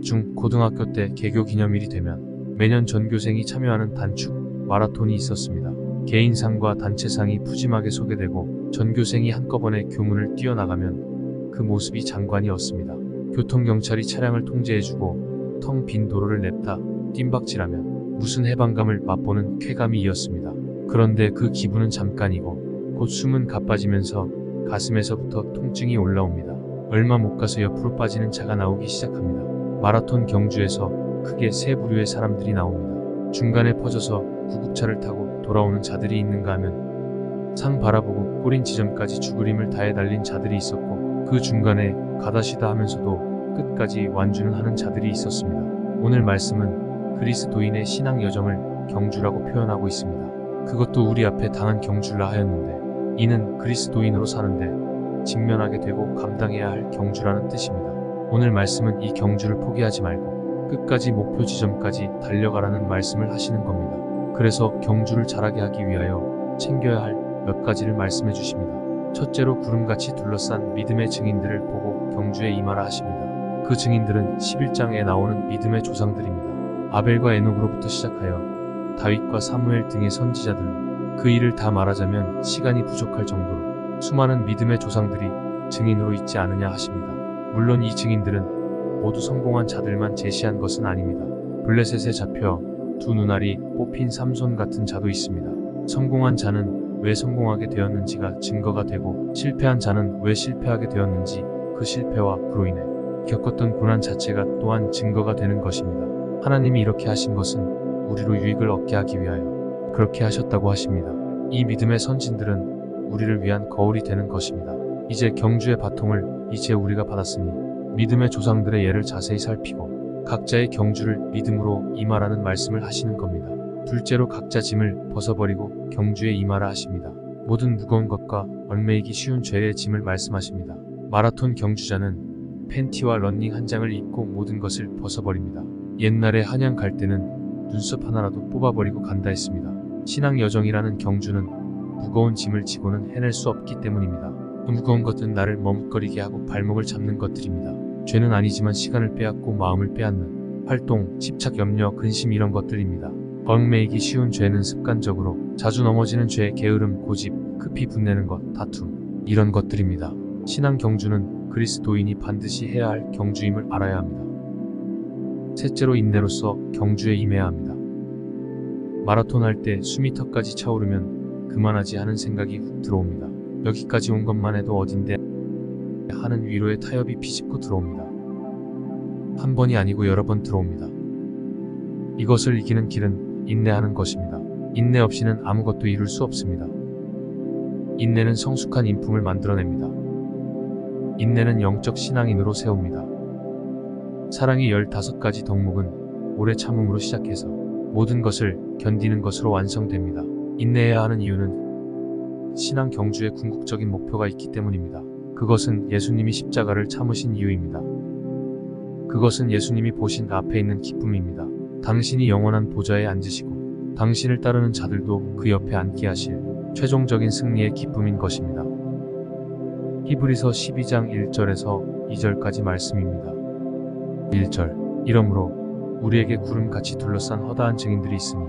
중 고등학교 때 개교 기념일이 되면 매년 전교생이 참여하는 단축 마라톤이 있었습니다. 개인상과 단체상이 푸짐하게 소개되고 전교생이 한꺼번에 교문을 뛰어나가면 그 모습이 장관이었습니다. 교통경찰이 차량을 통제해주고 텅 빈 도로를 냅다 뜀박질하면 무슨 해방감을 맛보는 쾌감이었습니다. 그런데 그 기분은 잠깐이고 곧 숨은 가빠지면서 가슴에서부터 통증이 올라옵니다. 얼마 못 가서 옆으로 빠지는 차가 나오기 시작합니다. 마라톤 경주에서 크게 세 부류의 사람들이 나옵니다. 중간에 퍼져서 구급차를 타고 돌아오는 자들이 있는가 하면 상 바라보고 꼬린 지점까지 죽으림을 다해 달린 자들이 있었고, 그 중간에 가다시다 하면서도 끝까지 완주는 하는 자들이 있었습니다. 오늘 말씀은 그리스도인의 신앙 여정을 경주라고 표현하고 있습니다. 그것도 우리 앞에 당한 경주라 하였는데, 이는 그리스도인으로 사는데 직면하게 되고 감당해야 할 경주라는 뜻입니다. 오늘 말씀은 이 경주를 포기하지 말고 끝까지 목표 지점까지 달려가라는 말씀을 하시는 겁니다. 그래서 경주를 잘하게 하기 위하여 챙겨야 할 몇 가지를 말씀해 주십니다. 첫째로 구름같이 둘러싼 믿음의 증인들을 보고 경주에 임하라 하십니다. 그 증인들은 11장에 나오는 믿음의 조상들입니다. 아벨과 에녹으로부터 시작하여 다윗과 사무엘 등의 선지자들로, 그 일을 다 말하자면 시간이 부족할 정도로 수많은 믿음의 조상들이 증인으로 있지 않으냐 하십니다. 물론 이 증인들은 모두 성공한 자들만 제시한 것은 아닙니다. 블레셋에 잡혀 두 눈알이 뽑힌 삼손 같은 자도 있습니다. 성공한 자는 왜 성공하게 되었는지가 증거가 되고, 실패한 자는 왜 실패하게 되었는지 그 실패와 그로 인해 겪었던 고난 자체가 또한 증거가 되는 것입니다. 하나님이 이렇게 하신 것은 우리로 유익을 얻게 하기 위하여 그렇게 하셨다고 하십니다. 이 믿음의 선진들은 우리를 위한 거울이 되는 것입니다. 이제 경주의 바통을 이제 우리가 받았으니 믿음의 조상들의 예를 자세히 살피고 각자의 경주를 믿음으로 임하라는 말씀을 하시는 겁니다. 둘째로 각자 짐을 벗어버리고 경주에 임하라 하십니다. 모든 무거운 것과 얽매이기 쉬운 죄의 짐을 말씀하십니다. 마라톤 경주자는 팬티와 러닝 한 장을 입고 모든 것을 벗어버립니다. 옛날에 한양 갈 때는 눈썹 하나라도 뽑아버리고 간다 했습니다. 신앙 여정이라는 경주는 무거운 짐을 지고는 해낼 수 없기 때문입니다. 그 무거운 것들은 나를 머뭇거리게 하고 발목을 잡는 것들입니다. 죄는 아니지만 시간을 빼앗고 마음을 빼앗는 활동, 집착, 염려, 근심 이런 것들입니다. 얽매이기 쉬운 죄는 습관적으로 자주 넘어지는 죄, 게으름, 고집, 급히 분내는 것, 다툼 이런 것들입니다. 신앙 경주는 그리스도인이 반드시 해야 할 경주임을 알아야 합니다. 셋째로 인내로서 경주에 임해야 합니다. 마라톤 할 때 숨이 턱까지 차오르면 그만하지 하는 생각이 훅 들어옵니다. 여기까지 온 것만 해도 어딘데 하는 위로의 타협이 비집고 들어옵니다. 한 번이 아니고 여러 번 들어옵니다. 이것을 이기는 길은 인내하는 것입니다. 인내 없이는 아무것도 이룰 수 없습니다. 인내는 성숙한 인품을 만들어냅니다. 인내는 영적 신앙인으로 세웁니다. 사랑의 15가지 덕목은 오래 참음으로 시작해서 모든 것을 견디는 것으로 완성됩니다. 인내해야 하는 이유는 신앙 경주에 궁극적인 목표가 있기 때문입니다. 그것은 예수님이 십자가를 참으신 이유입니다. 그것은 예수님이 보신 앞에 있는 기쁨입니다. 당신이 영원한 보좌에 앉으시고 당신을 따르는 자들도 그 옆에 앉게 하실 최종적인 승리의 기쁨인 것입니다. 히브리서 12장 1절에서 2절까지 말씀입니다. 1절. 이러므로 우리에게 구름같이 둘러싼 허다한 증인들이 있으니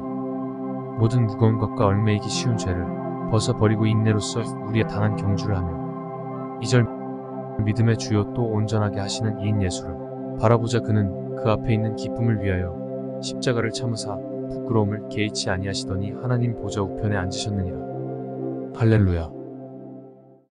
모든 무거운 것과 얽매이기 쉬운 죄를 벗어버리고 인내로써 우리의 당한 경주를 하며 2절. 믿음의 주요 또 온전하게 하시는 이인 예수를 바라보자. 그는 그 앞에 있는 기쁨을 위하여 십자가를 참으사 부끄러움을 개의치 아니하시더니 하나님 보좌 우편에 앉으셨느니라. 할렐루야.